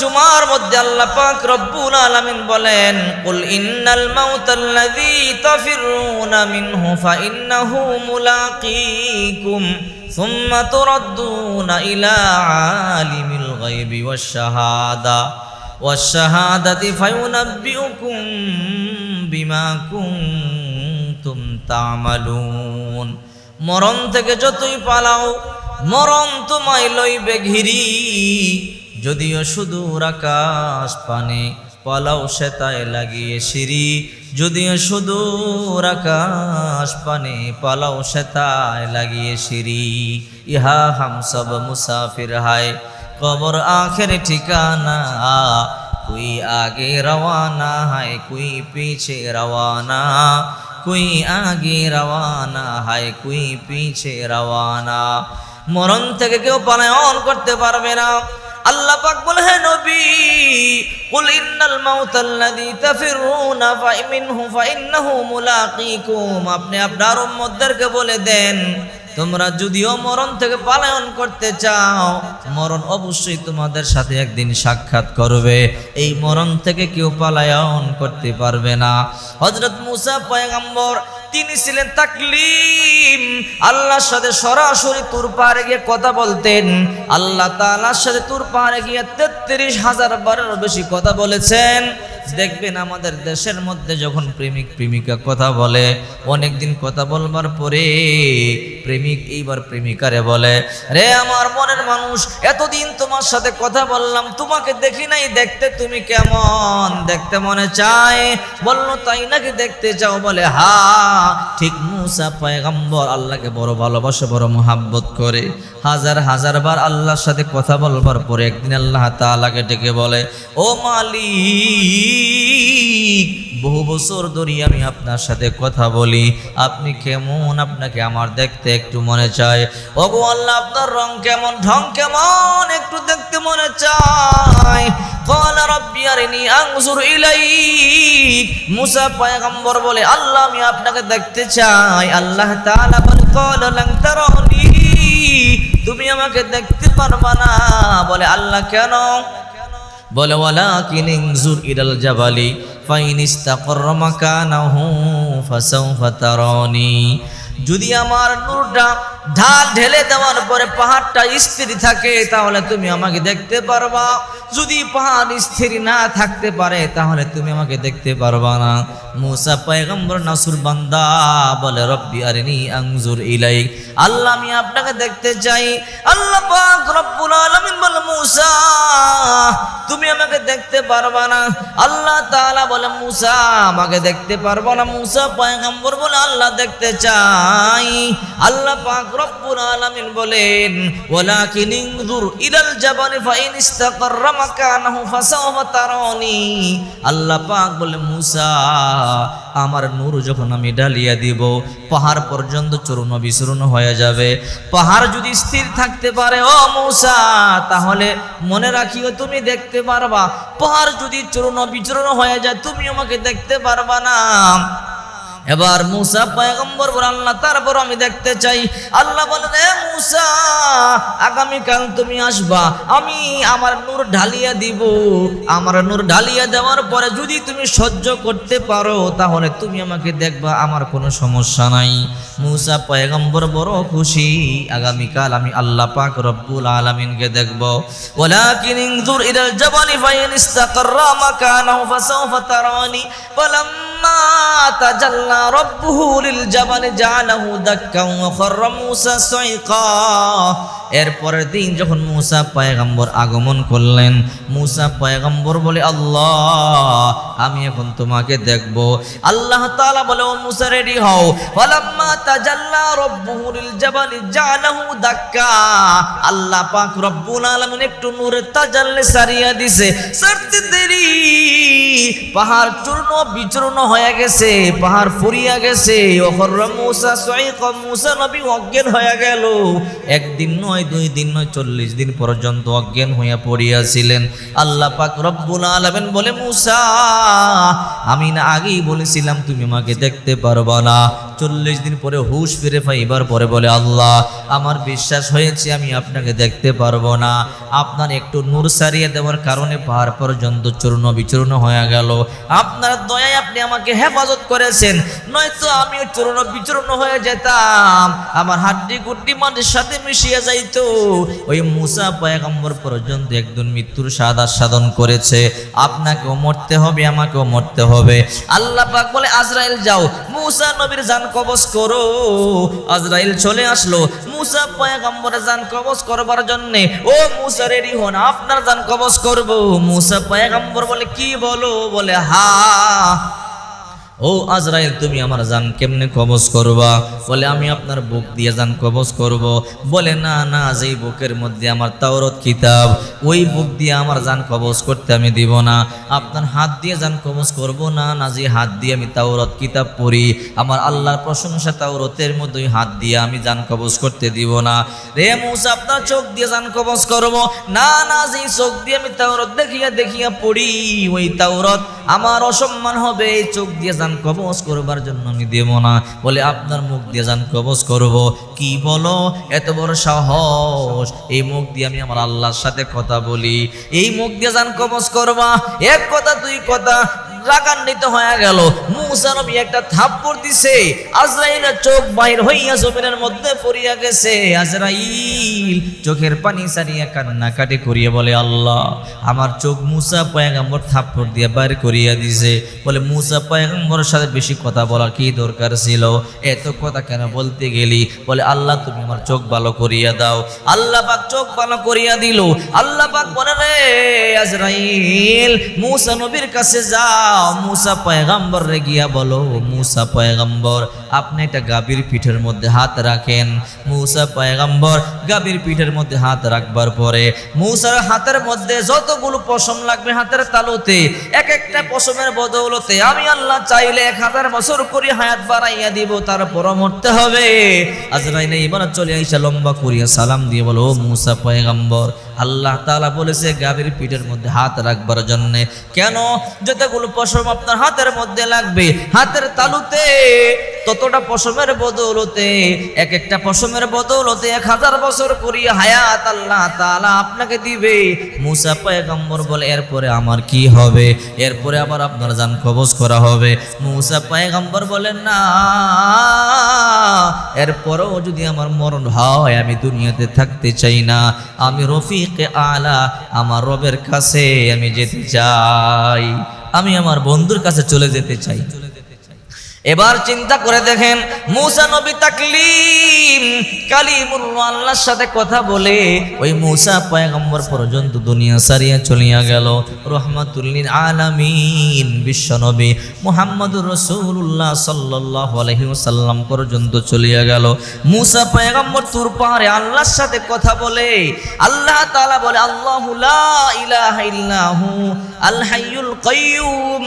জুমার মধ্যে আল্লাহ পাক রব্বুল আলামিন বলেন, কুল ইন্নাল মাউতাল্লাযী তাফিরুনা মিনহু ফাইন্নাহু মুলাকীকুম সুম্মা তুরাদ্দুনা ইলা আলিমিল গায়বি ওয়াশ-শাহাদাতি ফায়ুনাব্বিউকুম বিমা কুনতুম তা'মালুন। মরণ থেকে যতই পালাও মরণ তোমায় লইবে ঘিরি, যদিও সুদূর আকাশ পানে পালাও সেতায় লাগিয়ে সিঁড়ি, যদিও সুদূর আকাশ পানে পালাও সেতায় লাগিয়ে সিঁড়ি। ইহা হাম সব মুসাফির হায় কবর আখের ঠিকানা, कोई आगे रवाना है कोई पीछे रवाना, कोई आगे रवाना है कोई पीछे रवाना। মরণ থেকে কেউ পলায়ন করতে পারবে না। আল্লাহ পাক বলে, হে নবী, কুল ইন্নাল মাউতাল্লাযী তাফিরুনা মিনহু ফাইন্নাহু মুলাকীকুম, আপনি আপনার উম্মতদেরকে বলে দেন, তোমরা যদিও মরণ থেকে পলায়ন করতে চাও, মরণ অবশ্যই তোমাদের সাথে একদিন সাক্ষাৎ করবে। এই মরণ থেকে কেউ পলায়ন করতে পারবে না। হযরত মূসা পয়গম্বর তিনি ছিলেন তাকলিম, আল্লাহর সাথে সরাসরি তুর পাহাড়ে গিয়ে কথা বলতেন। আল্লাহ তাআলার সাথে তুর পাহাড়ে গিয়ে ৩৩,০০০ বারেরও বেশি কথা বলেছেন। দেখবেন আমাদের দেশের মধ্যে যখন প্রেমিক প্রেমিকা কথা বলে, অনেকদিন কথা বলবার পরে প্রেমিক এইবার প্রেমিকারে বলে, রে আমার মনের মানুষ, এতদিন তোমার সাথে কথা বললাম, তোমাকে দেখি নাই, দেখতে তুমি কেমন, দেখতে মনে চায়। বললো, তাই নাকি, দেখতে চাও? বলে, হা। ঠিক মূসা পয়গম্বর আল্লাহকে বড় ভালোবাসে, বড় মোহাব্বত করে। হাজার হাজার বার আল্লাহর সাথে কথা বলবার পরে একদিন আল্লাহ তাআলাকে ডেকে বলে, ও মালিক, বহু বছর ধরে আমি আপনার সাথে কথা বলি, আপনি কেমন, আপনাকে আমার দেখতে একটু মনে চায়। ওগো আল্লাহ, আপনার রং কেমন, ঢং কেমন, একটু দেখতে মনে চায়। ক্বালা রাব্বি আরিনি আনজুর ইলাইক। মূসা পয়গম্বর বলে, আল্লাহ আমি আপনাকে দেখতে চাই। আল্লাহ তাআলা বলে, ক্বালা লান তারানি, তুমি আমাকে দেখতে পারবা না। বলে, আল্লাহ কেন? বলে, ওয়ালাকিন ইনজুর ইলাল জাবালি ফাইন ইসতাকাররা মাকানাহু ফাসাউফা তারানি। যদি আমার নূরটা ঢাল ঢেলে দেওয়ার পরে পাহাড়টা স্থির থাকে, তাহলে তুমি আমাকে দেখতে পারবা। যদি পাহাড় স্থির না থাকতে পারে, তাহলে তুমি আমাকে দেখতে পারবা না। মূসা পয়গম্বর নাসুর বান্দা বলে, রব্বি আরিনি আনজুর ইলাইক, আল্লাহ আমি আপনাকে দেখতে চাই। আল্লাহ পাক রব্বুল আলামিন বলে, মূসা তুমি আমাকে দেখতে পারবা না। আল্লাহ তাআলা বলে, মূসা আমাকে দেখতে পারবা না। মূসা পয়গম্বর বলে, আল্লাহ দেখতে চাই। আল্লাহ পাক রব্বুল আলামিন বলেন, ওয়ালাকিন ইনজুর ইলাল জাবালি ফাইন ইসতাকাররা মাকানাহু ফাসাউফা তারানি। আল্লাহ পাক বলে, মূসা আমার নূর যখন আমি ঢালিয়া দিব, পাহাড় পর্যন্ত চূর্ণ বিচূর্ণ হয়ে যাবে। পাহাড় যদি স্থির থাকতে পারে ও মূসা, তাহলে মনে রাখিও তুমি দেখতে পারবা। পাহাড় যদি চূর্ণ বিচূর্ণ হয়ে যায়, তুমি আমাকে দেখতে পারবা না। এবার মূসা পয়গম্বর বলে, আল্লাহ তারপর আমি দেখতে চাই। আল্লাহ বলেন, এ মূসা আগামীকাল তুমি আসবা, আমি আমার নূর ঢালিয়া দিব। আমার নূর ঢালিয়া দেওয়ার পরে যদি তুমি সহ্য করতে পারো, তাহলে তুমি আমাকে দেখবা, আমার কোনো সমস্যা নাই। মূসা পয়গম্বর বড় খুশি, আগামীকাল আমি আল্লাহ পাক রব্বুল আলামিনকে দেখব। ওয়ালাকিন ইনজুর ইলাল জাবালি ফাইন ইসতাকাররা মাকানাহু ফাসাউফা তারানি। ফালাম্মা তাজাল্লা রাব্বুহু লিল জাবালি জাআলাহু দাক্কান ওয়া খাররা মূসা সাইকা। এরপরের দিন যখন মূসা পয়গম্বর আগমন করলেন, মূসা পয়গম্বর বলে, আল্লাহ আমি এখন তোমাকে দেখব। আল্লাহ তাআলা বলে, ও মূসা রেডি হও। ফালাম্মা তাজাল্লা রাব্বুহু লিল জাবালি জাআলাহু দাক্কা। আল্লাহ পাক রব্বুল আলামিন একটু নূরের তাজাল্লি সারিয়া দিছে। সারতে দেরি পাহাড় চূর্ণ বিচূর্ণ হয়ে গেছে, পাহাড় ফুরিয়া গেছে। ওখররা মূসা সাইকা, মূসা নবী অজ্ঞান হয়ে গেল। একদিন নয়, 2 দিন নয়, 40 দিন পর্যন্ত অজ্ঞান হইয়া পড়িয়াছিলেন। আল্লাহ পাক রব্বুল আলামিন বলে, মূসা আমি না আগেই বলেছিলাম তুমি আমাকে দেখতে পারবা না। 40 দিন পরে হুশ ফিরে পাইবার পরে বলে, আল্লাহ আমার বিশ্বাস হয়েছে আমি আপনাকে দেখতে পারবো না, আপনার একটু নূর সারিয়ে দেওয়ার কারণে পাহাড় পর্যন্ত চূর্ণ বিচূর্ণ হয়ে গেল, আপনার দয়ায় আপনি আমাকে হেফাজত করেছেন, নয়তো আমিও চূর্ণ বিচূর্ণ হয়ে যেতাম, আমার হাড্ডি গুড্ডি মাটির সাথে মিশিয়ে যাইতো। ওই মুসা পয়গম্বর পর্যন্ত একদিন মৃত্যুর স্বাদ আস্বাদন করেছে, আপনাকেও মরতে হবে, আমাকেও মরতে হবে। আল্লাহ পাক বলে, আজরাইল যাও মুসা নবীর জান কবজ করো। আজরাইল চলে আসলো মুসা পয়গম্বরের জান কবজ করবার জন্য। ও মুসা রেডি হন, আপনার জান কবজ করব। মুসা পয়গম্বর বলে, কি বলো? বলে, হা। ও আজরাইল, তুমি আমার জান কেমনে কবজ করবা? বলে, আমি আপনার বুক দিয়ে জান কবজ করব। বলে, না না, যেই বুকের মধ্যে আমার তাওরাত কিতাব, ওই বুক দিয়ে আমার জান কবজ করতে আমি দিব না। আপনার হাত দিয়ে জান কবজ করব না, না যে হাত দিয়ে আমি তাওরাত কিতাব পড়ি, আমার আল্লাহর প্রশংসা তাওরাতের মধ্যে ওই হাত দিয়ে আমি জান কবজ করতে দিব না। রে মুসা, আপনার চোখ দিয়ে জান কবজ করব না, না যেই চোখ দিয়ে আমি তাওরাত দেখিয়া দেখিয়া পড়ি, ওই তাওরাত আমার অসম্মান হবে, এই চোখ দিয়ে জান কবজ করবার জন্য আমি দেব না। বলে, আপনার মুখ দিয়ে জান কবজ করব। কি বলো? এত বড় সাহস! এই মুখ দিয়ে আমি আমার আল্লাহর সাথে কথা বলি, এই মুখ দিয়ে জান কবজ করবা? এক কথা দুই কথা, রাগান্বিত হয়ে গেল। মুসা নবী একটা থাপ্পড় দিছে, আজরাইলের চোখ বাইর হইয়া জমিনের মধ্যে পড়িয়া গেছে। আজরাইল চোখের পানি সারিয়া কান্নাকাটি করিয়া বলে, আল্লাহ আমার চোখ মুসা পয়গম্বর থাপ্পড় দিয়ে বাইর করিয়া দিছে। বলে, মুসা পয়গম্বরের সাথে বেশি কথা বলার কি দরকার ছিল? এত কথা কেন বলতে গেলি? বলে, আল্লাহ তুমি আমার চোখ ভালো করিয়া দাও। আল্লাহ পাক চোখ ভালো করিয়া দিল। আল্লাহ পাক বলে, রে আজরাইল মুসা নবীর কাছে যাও, মুসা পয়গম্বর রে গিয়া বলো, মুসা পয়গম্বর আপনি একটা গাভীর পিঠের মধ্যে হাত রাখেন। মুসা পয়গম্বর গাভীর পিঠের মধ্যে হাত রাখবার পরে মুসার হাতের মধ্যে যতগুলো পশম লাগবে হাতের তালুতে, এক একটা পশমের বদৌলতে আমি আল্লাহ চাইলে 1000 বছর করে হায়াত বাড়াইয়া দিব, তারপর মরতে হবে। আজরাইল এবার চলে আইসা লম্বা করিয়া সালাম দিয়ে বলো, ও মুসা পয়গম্বর আল্লাহ তাআলা বলেছে গাভীর পিঠের মধ্যে হাত রাখবার জন্য। কেন? যতগুলো পশম আপনার হাতের মধ্যে লাগবে হাতের তালুতে, ততটা পশমের বদৌলতে, এক একটা পশমের বদৌলতে 1000 বছর করিয়া হায়াত আল্লাহ তাআলা আপনাকে দিবে। মুসা পয়গম্বর বলে, এরপরে আমার কি হবে? এরপরে আবার আপনার জান কবজ করা হবে। মুসা পয়গম্বর বলেন, না, এরপরও যদি আমার মরণ হয় আমি দুনিয়াতে থাকতে চাই না, আমি রফিকে আলা আমার রবের কাছে আমি যেতে চাই, আমি আমার বন্ধুর কাছে চলে যেতে চাই। এবার চিন্তা করে দেখেন, মুসা নবী তাকলিম কালিমুল্লাহ আল্লাহর সাথে কথা বলে ওই মুসা পয়গম্বর পর্যন্ত দুনিয়া সারিয়া চলিয়া গেল। রহমাতুল লিল আলামিন বিশ্ব নবী মুহাম্মদুর রাসূলুল্লাহ সাল্লাল্লাহু আলাইহি ওয়াসাল্লাম পর্যন্ত চলিয়া গেল। মুসা পয়গম্বর তুর পাহাড়ে আল্লাহর সাথে কথা বলে, আল্লাহ তাআলা বলে, আল্লাহু লা ইলাহা ইল্লাহু আল হাইয়ুল কাইয়ুম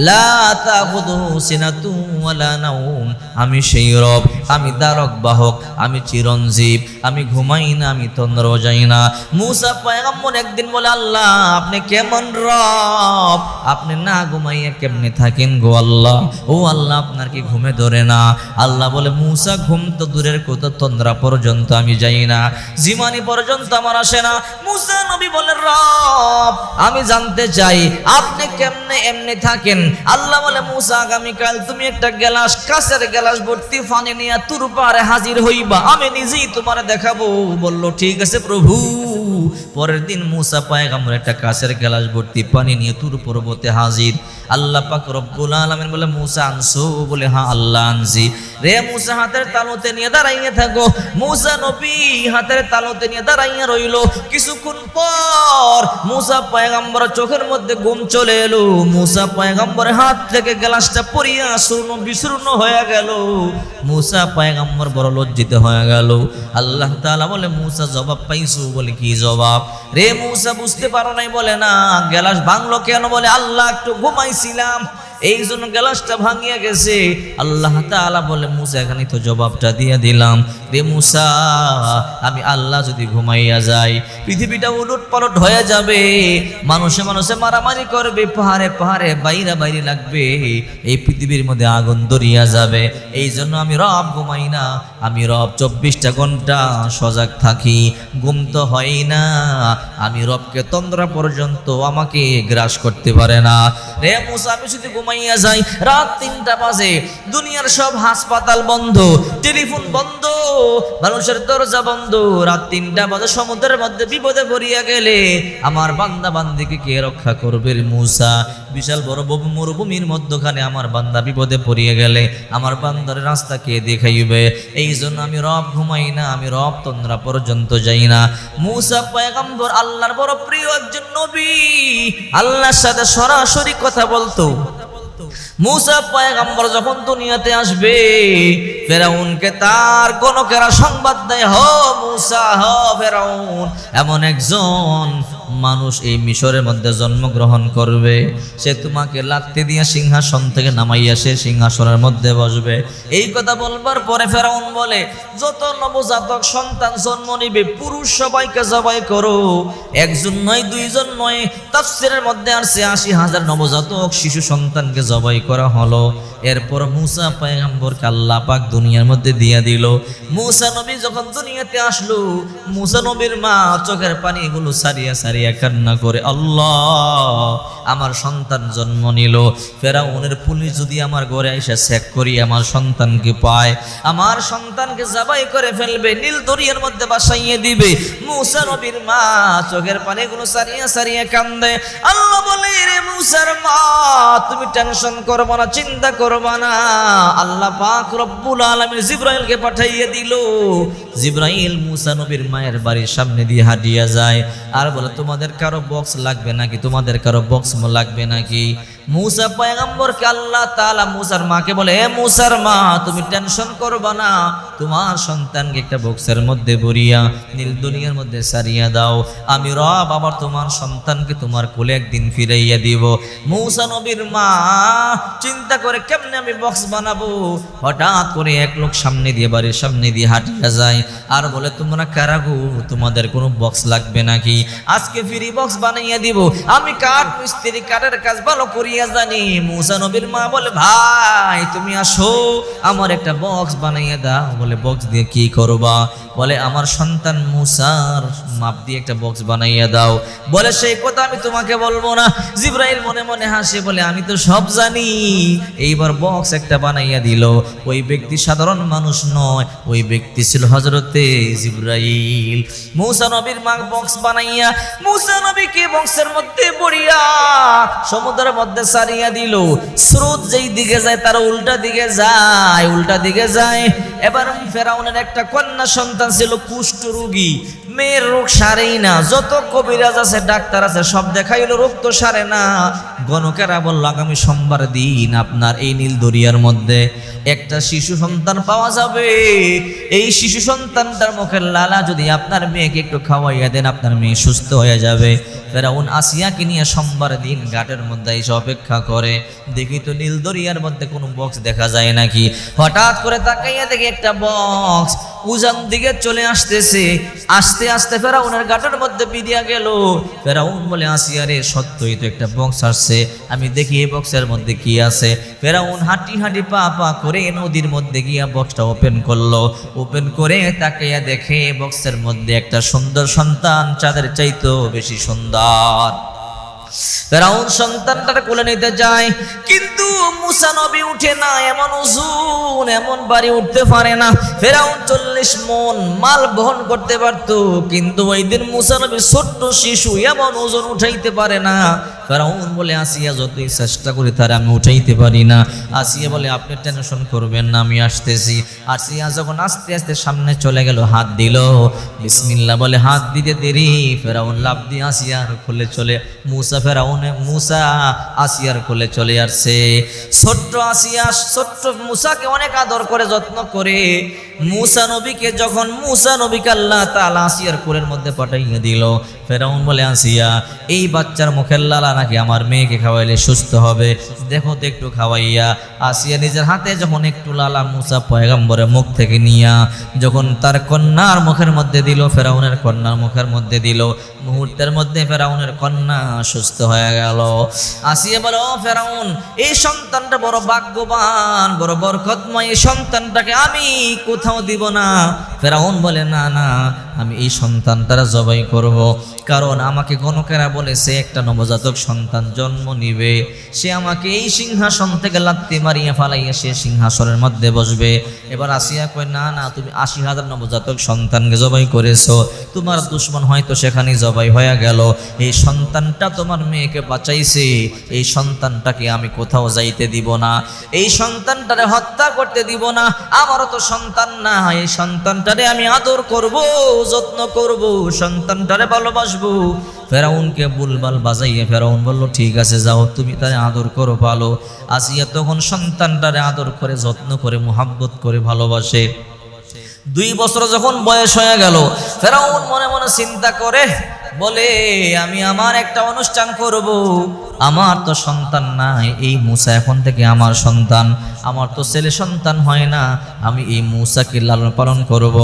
লা তাখুযুহু সিনাতুন ওয়ালা নাওম, আমি সেই রব, আমি দ্বারক বাহক, আমি চিরঞ্জীব, আমি ঘুমাই না, আমি তন্দ্রাও যাই না। মুসা পয়গম্বর একদিন বলে, আল্লাহ আপনি কেমন রব? আপনি না ঘুমাইয়া কেমনে থাকেন গো আল্লাহ? ও আল্লাহ আপনার কি ঘুমে ধরে না? আল্লাহ বলে, মুসা ঘুম তো দূরের কথা, তন্দ্রা পর্যন্ত আমি যাই না, জিমানি পর্যন্ত আমার আসে না। মুসা নবী বলে, রব আমি জানতে চাই আপনি কেমনে এমনি থাকেন। আল্লাহ বলে, মুসা আগামীকাল তুমি একটা গ্লাস, কাঁচের গ্লাস ভর্তি পানি নিয়ে তুর পাহাড়ে হাজির হইবা, আমি নিজেই তোমার দেখাবো। বলল, ঠিক আছে প্রভু। পরের দিন মুসা পয়গম্বর একটা কাঁচের গ্লাস ভর্তি পানি নিয়ে তুর পর্বতে হাজির। আল্লাহ পাক রব্বুল আলামিন বলে, মুসা আনছো? বলে, হ্যাঁ আল্লাহ আনছি। রে মুসা হাতের তালুতে নিয়ে দাঁড়াইয়া থাকো। মুসা নবী হাতের তালুতে নিয়ে দাঁড়াইয়া রইল। কিছুক্ষণ পর মুসা পয়গম্বর চোখের মধ্যে ঘুম চলে এলো। মুসা পয়গম্বরের হাত থেকে গ্লাসটা পড়িয়া চূর্ণ বিচূর্ণ হয়ে গেল। মুসা পয়গম্বর বড় লজ্জিত হয়ে গেল। আল্লাহ তাআলা বলে, মুসা জবাব পাইছো? বলে, কি জবাব? রে মুসা বুঝতে পারো নাই? বলে, না। গ্লাস ভাঙলো কেন? বলে, আল্লাহ একটু ঘুমাইছিলাম, এই জন্য গ্লাসটা ভাঙিয়া গেছে। আল্লাহ তাআলা বলে মুসা এখানে তো জবাবটা দিয়ে দিলাম রে মুসা, আমি আল্লাহ যদি ঘুমাইয়া যাই পৃথিবীটা উলট পালট হয়ে যাবে, মানুষে মানুষে মারামারি করবে, পাহাড়ে পাহাড়ে বাইরে বাইরে লাগবে, এই পৃথিবীর মধ্যে আগুন ধরিয়া যাবে। এই জন্য আমি রব ঘুমাই না, আমি রব 24টা ঘন্টা সজাগ থাকি, ঘুম তো হয় না। আমি রবকে তন্দ্রা পর্যন্ত আমাকে গ্রাস করতে পারে না। রে মুসা, আমি যদি ঘুমাইয়া যাই রাত 3টা বাজে, দুনিয়ার সব হাসপাতাল বন্ধ, টেলিফোন বন্ধ, মানুষের দরজা বন্ধ, রাত 3টা বাজে সমুদ্রের মধ্যে বিপদে পড়িয়া গেলে আমার বান্দা বান্দিকে কে রক্ষা করবে রে মুসা? বিশাল বড় মরুভূমির মধ্যখানে আমার বান্দা বিপদে পড়িয়া গেলে আমার বান্দার রাস্তা কে দেখাইবে? এই জন্য আমি রব ঘুমাই না, আমি রব তন্দ্রা পর্যন্ত যাই না। মুসা পয়গম্বর আল্লাহর বড় প্রিয় একজন নবী, আল্লাহর সাথে সরাসরি কথা বলতো। মুসা পয়গম্বর যখন দুনিয়াতে আসবে, ফেরাউনকে তার গণকেরা সংবাদ দেয়, হ মুসা, হ ফেরাউন, এমন একজন মানুষ এই মিশরের মধ্যে জন্মগ্রহণ করবে, সে তোমাকে লাত্তি দিয়া সিংহাসন থেকে নামাইয়া সে সিংহাসনের মধ্যে বসবে। এই কথা বলবার পরে ফেরাউন বলে, যত নবজাতক সন্তান জন্ম নিবে পুরুষ সবাইকে জবাই করো, একজন নয়, দুইজন নয়, তাফসীরের মধ্যে আসছে 80,000 নবজাতক শিশু সন্তানকে জবাই করা হলো। এরপর মুসা পয়গম্বরকে আল্লাহ পাক দুনিয়ার মধ্যে দিয়া দিল। মুসা নবী যখন দুনিয়াতে আসলো, মুসা নবীর মা চোখের পানিগুলো সারিয়া সারিয়া কান্না করে, আল্লাহ আমার সন্তান জন্ম নিল, ফেরাউনের পুলিশ যদি আমার ঘরে এসে চেক করি আমার সন্তানকে পায়, আমার সন্তানকে জবাই করে ফেলবে, নীল দরিয়ার মধ্যে বাসাইয়ে দিবে। মুসা নবীর মা চোখের পানিগুলো সারিয়া সারিয়া কান্দে। আল্লাহ বলে, রে মুসার মা, তুমি টেনশন করবা না, চিন্তা করবা না। আল্লাহ পাক রব্বুল আলামিন জিবরাইলকে পাঠাইয়া দিল। জিবরাইল মুসা নবীর মায়ের বাড়ির সামনে দিয়ে হাঁটিয়া যায় আর বলে, তোমাদের কারো বক্স লাগবে নাকি? তোমাদের কারো বক্স লাগবে নাকি? মুসা পয়গম্বরকে আল্লাহ তাআলা মুসার মাকে বলে, হে মুসার মা, তুমি টেনশন করবা না, তোমার সন্তানকে একটা বক্সের মধ্যে ভরিয়া নীল দুনিয়ার মধ্যে সারিয়া দাও, আমি রব আবার তোমার সন্তানকে তোমার কোলে একদিন ফিরাইয়া দিব। মুসা নবীর মা চিন্তা করে, কেমনে আমি বক্স বানাবো? হঠাৎ করে এক লোক সামনে দিয়ে, বাড়ির সামনে দিয়ে হাঁটিয়া যায় আর বলে, তোমরা কারা গো? তোমাদের কোনো বক্স লাগবে নাকি? আজকে ফ্রি বক্স বানাইয়া দিব, আমি কাঠ মিস্ত্রি, কাঠের কাজ ভালো করিয়া জানি। মুসা নবীর মা বলে, ভাই তুমি আসো, আমার একটা বক্স বানাইয়া দাও। বলে, বক্স দিয়ে কি করবা? বলে, আমার সন্তান মুসার মাপ দিয়ে একটা বক্স বানাইয়া দাও। বলে, সেই কথা আমি তোমাকে বলবো না। জিবরাইল মনে মনে হাসে, বলে, আমি তো সব জানি। এইবার বক্স একটা বানাইয়া দিল। ওই ব্যক্তি সাধারণ মানুষ নয়, ওই ব্যক্তি ছিল হযরতে জিবরাইল। মুসা নবীর মা বক্স বানাইয়া মুসা নবীকে বক্সের মধ্যে ভরিয়া সমুদ্রের মধ্যে সারিয়া দিল। স্রোত যেই দিকে যায় তার উল্টা দিকে যায়, উল্টা দিকে যায়। এবার ফেরাউনের একটা কন্যা সন্তান ছিল কুষ্ঠ রোগী, মেয়ের রোগ সারেই না, যত কবিরাজ আছে ডাক্তার আছে সব দেখাইলো, রোগ তো সারে না। গণকেরা বলল, আগামী সোমবার দিন আপনার এই নীল দরিয়ার মধ্যে একটা শিশু সন্তান পাওয়া যাবে। এই শিশু সন্তানটার মুখের লালা যদি আপনার মেয়েকে একটু খাওয়াইয়া দেন, আপনার মেয়ে সুস্থ হয়ে যাবে। ফেরাউন আসিয়াকে নিয়ে সোমবার দিন ঘাটের মধ্যে এসে অপেক্ষা করে, দেখি তো নীল দরিয়ার মধ্যে কোনো বক্স দেখা যায় নাকি। হঠাৎ করে তাকাইয়া দেখি একটা বক্স উজান দিকে চলে আসতেছে। আস্তে আস্তে ফেরাউনের ঘাটের মধ্যে বিদিয়া গেল। ফেরাউন বলে, আসিয়া রে, সত্যই তো একটা বক্স আসছে, আমি দেখি এই বক্সের মধ্যে কি আছে। ফেরাউন হাঁটি হাঁটি পা পা করে নদীর মধ্যে গিয়া বক্সটা ওপেন করলো। ওপেন করে তাকাইয়া দেখে বক্সের মধ্যে একটা সুন্দর সন্তান, চাঁদের চাইতেও বেশি সুন্দর। ফেরাউন সন্তানটার কোলে নিতে যায়, কিন্তু মুসা নবী উঠে না, এমন ওজন, এমন বাড়ি উঠতে পারে না। ফেরাউন 40 মণ মাল বহন করতে পারত, কিন্তু ওই দিন মুসা নবী ছোট্ট শিশু, এমন ওজন উঠাইতে পারে না। ফেরাউন বলে, আসিয়া যতই চেষ্টা করি তার আমি উঠাইতে পারি না। আসিয়া বলে, আপনি টেনশন করবেন না, আমি আসতেছি। আসিয়া যখন আস্তে আস্তে সামনে চলে গেল, হাত দিল, বিসমিল্লাহ বলে হাত দিতে দেরি ফেরাউন লাফ দিয়ে আসিয়ার কোলে চলে, মুসা আসিয়ার কোলে চলে আসছে। ছোট্ট আসিয়া ছোট্ট মুসাকে অনেক আদর করে, যত্ন করে। মূসা নবীকে আল্লাহ তাআলা আসিয়ার কোলের মধ্যে পাঠাইয়া দিল। ফেরাউন বলে, আসিয়া, এই বাচ্চার মুখের লালা নাকি আমার মেয়েকে খাওয়াইলে সুস্থ হবে, দেখো তো একটু খাওয়াইয়া। আসিয়া নিজের হাতে যখন একটু লালা মূসা পয়গম্বরের মুখ থেকে নিয়া যখন তার কন্যার মুখের মধ্যে দিল, ফেরাউনের কন্যার মুখের মধ্যে দিল, মুহূর্তের মধ্যে ফেরাউনের কন্যা সুস্থ হয়ে গেল। আসিয়া বলে, ও ফেরাউন, এই সন্তানটা বড় ভাগ্যবান, বড় বরকতময়, এই সন্তানটাকে আমি কোথাও দিব না। ফেরাউন বলে, না না, আমি এই সন্তানটারা জবাই করব, কারণ আমাকে গণকেরা বলেছে একটা নবজাতক সন্তান জন্ম নিবে, সে আমাকে এই সিংহাসন থেকে লাত্তি মারিয়ে ফালাইয়া সে সিংহাসনের মধ্যে বসবে। এবার আসিয়া কয়, না না, তুমি ৮০,০০০ নবজাতক সন্তানকে জবাই করেছো, তোমার দুশ্মন হয়তো সেখানেই জবাই হয়ে গেল, এই সন্তানটা তোমার মেয়েকে বাঁচাইছে, এই সন্তানটাকে আমি কোথাও যাইতে দিব না, এই সন্তানটারে হত্যা করতে দিব না, আমারও তো সন্তান না, এই সন্তানটারে আমি আদর করব, যত্ন করব, সন্তানটারে ভালোবাসবো। ফেরাউনকে বুলবাল বাজাইয়ে ফেরাউন বলল, ঠিক আছে যাও, তুমি তারে আদর করো ভালো। আসিয়া তখন সন্তানটারে আদর করে যত্ন করে মুহাব্বত করে ভালোবাসে। 2 বছর যখন বয়স হয়ে গেল, ফেরাউন মনে মনে চিন্তা করে, বলে, আমি আমার একটা অনুষ্ঠান করব, আমার তো সন্তান নাই, এই মূসা এখন থেকে আমার সন্তান, আমার তো ছেলে সন্তান হয় না, আমি এই মূসাকে লালন পালন করব,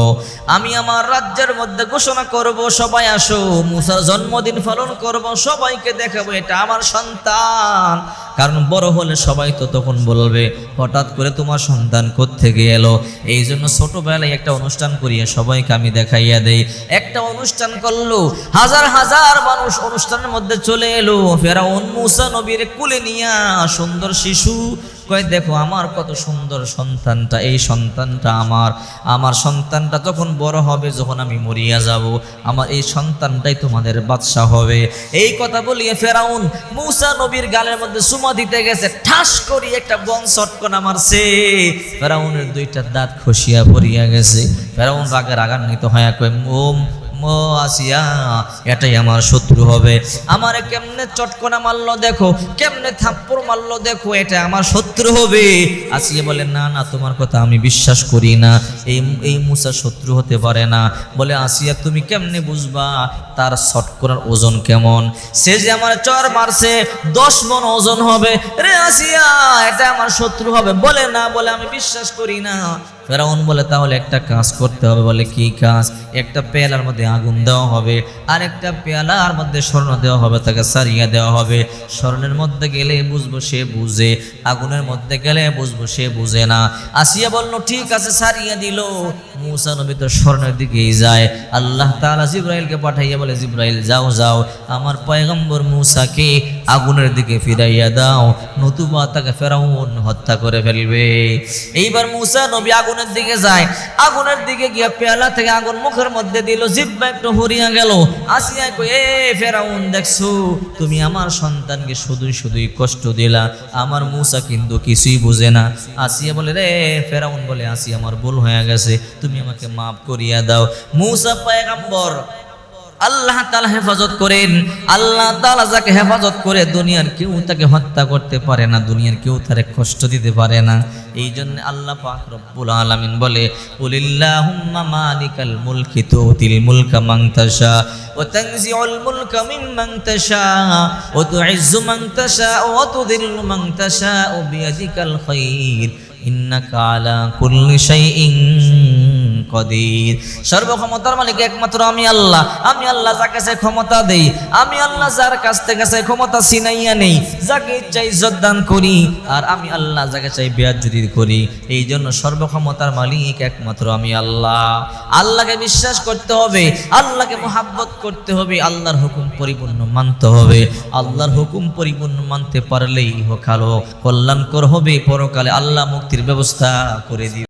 আমি আমার রাজ্যের মধ্যে ঘোষণা করব, সবাই আসো, মূসার জন্মদিন পালন করব, সবাইকে দেখাবো এটা আমার সন্তান। কারণ বড় হলে সবাই তো তখন বলবে, হঠাৎ করে তোমার সন্তান কোত্থেকে এলো, এই জন্য ছোটবেলায় একটা অনুষ্ঠান করিয়ে সবাইকে আমি দেখাইয়া দেই। একটা অনুষ্ঠান করলো, হাজার হাজার মানুষ অনুষ্ঠানের মধ্যে চলে এলো। ফেরাউন মূসা নবীর কুলে নিয়া, সুন্দর শিশু, কয়, দেখো আমার কত সুন্দর সন্তানটা, এই সন্তানটা আমার সন্তানটা যখন বড় হবে, যখন আমি মরিয়া যাব, আমার এই সন্তানটাই তোমাদের বাদশা হবে। এই কথা বলিয়ে ফেরাউন মূসা নবীর গালের মধ্যে চুমা দিতে গেছে, ঠাস করে একটা বন চটকনা মারছে, ফেরাউনের 2টা দাঁত খসিয়া পড়িয়া গেছে। ফেরাউন রাগে রাগান্বিত হয়ে কয়, আসিয়া, এটাই আমার শত্রু হবে, আমারে কেমনে চটকনা মারলো দেখো, কেমনে থাপ্পড় মারলো দেখো, এটা আমার শত্রু হবে। আসিয়া বলে, না না, তোমার কথা আমি বিশ্বাস করি না, এই মূসা শত্রু হতে পারে না। বলে, আসিয়া, তুমি কেমনে বুঝবা তার চটকনার ওজন কেমন, সে যে আমার চর মারছে 10 মণ ওজন হবে, রে আসিয়া, এটা আমার শত্রু হবে। বলে, না, বলে আমি বিশ্বাস করি না। ফেরাউন বলে, তাহলে একটা কাজ করতে হবে। বলে, কি কাজ? একটা পেয়ালার মধ্যে আগুন দেওয়া হবে, আর একটা পেয়ালার মধ্যে স্বর্ণ দেওয়া হবে, তাকে সারিয়া দেওয়া হবে। স্বর্ণের মধ্যে গেলে বুঝবো সে বুঝে, আগুনের মধ্যে গেলে বুঝবো সে বুঝে না। আসিয়া বলল, ঠিক আছে, সারিয়া দিল। মূসা নবী তো স্বর্ণের দিকেই যায়। আল্লাহ তাআলা জিবরাইলকে পাঠাইয়া বলে, জিবরাইল, যাও যাও, আমার পয়গম্বর মূসাকে আগুনের দিকে ফিরাইয়া দাও, নতুবা তাকে ফেরাউন হত্যা করে ফেলবে। এইবার মূসা নবী আগুনের দিকে যায়, আগুনের দিকে গিয়া পেয়ালা থেকে আগুন মুখের মধ্যে দিল, জিহ্বা একটু হরিয়া গেল। আসিয়া কই, এ ফেরাউন, দেখছো তুমি আমার সন্তানকে শুধুই কষ্ট দিলা, আমার মূসা কিন্তু কিছুই বুঝে না। আসিয়া বলে, রে ফেরাউন বলে, আসিয়া, আমার ভুল হয়ে গেছে, তুমি আমাকে মাফ করিয়া দাও। মূসা পয়গম্বর, আল্লাহ তাআলা হেফাজত করেন। আল্লাহ তাআলা যাকে হেফাজত করে, দুনিয়ার কেউ তাকে হত্যা করতে পারে না, দুনিয়ার কেউ তারে কষ্ট দিতে পারে না। এই জন্য আল্লাহ পাক রব্বুল আলামিন বলে, কুলিল্লাহুম্মা মালিকাল মুলকি তুতিল মুলকা মান তাশা ওয়া তানজিউল মুলকা মিম্মান তাশা ওয়া তুইজ্জু মান তাশা ওয়া তুযিল্লু মান তাশা বিয়াদিকাল খায়র ইন্নাকা আলা কুল্লি শাইইন কদির। সর্বক্ষমতার মালিক একমাত্র আমি আল্লাহ। আমি আল্লাহ যাকে চাই ক্ষমতা দেই, আমি আল্লাহ যার কাছ থেকে চাই ক্ষমতা ছিনাইয়া নেই, যাকে চাই ইজ্জত দান করি, আর আমি আল্লাহ যাকে চাই বেয়াজ্জতি করি। এই জন্য সর্বক্ষমতার মালিক একমাত্র আমি আল্লাহ। আল্লাহকে বিশ্বাস করতে হবে, আল্লাহকে মুহাব্বত করতে হবে, আল্লাহর হুকুম পরিপূর্ণ মানতে হবে। আল্লাহর হুকুম পরিপূর্ণ মানতে পারলেই ইহকাল কল্যাণকর হবে, পরকালে আল্লাহ মুক্তির ব্যবস্থা করে দিবে।